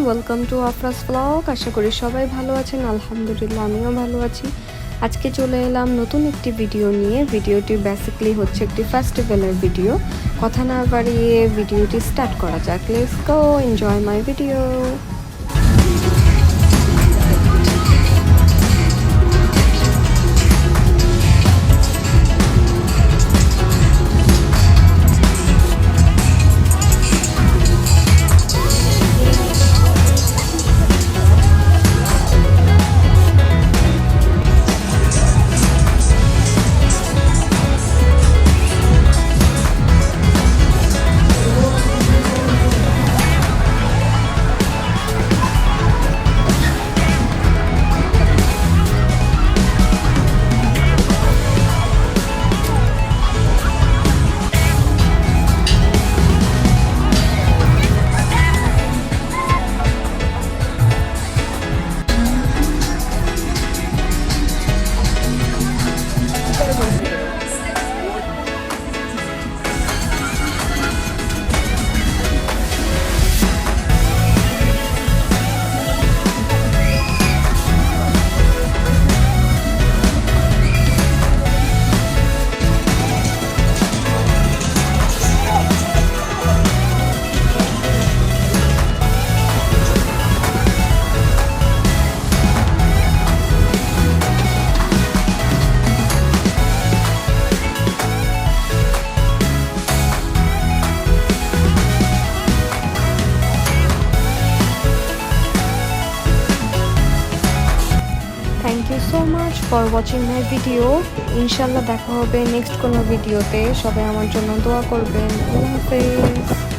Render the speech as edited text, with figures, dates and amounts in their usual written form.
Welcome to Afra's blog. আশা করি সবাই ভালো আছেন। আলহামদুলিল্লাহ আমিও ভালো আছি। আজকে চলে এলাম নতুন একটি ভিডিও নিয়ে। ভিডিওটি বেসিক্যালি হচ্ছে একটি ফেস্টিভ্যালের ভিডিও। কথা না বাড়িয়ে ভিডিওটি স্টার্ট করা যাক। Let's go, enjoy my video. Thank you so much for watching my video. ইনশাল্লাহ দেখা হবে নেক্সট কোনো ভিডিওতে। সবাই আমার জন্য দোয়া করবেন। আল্লাহ হাফেজ।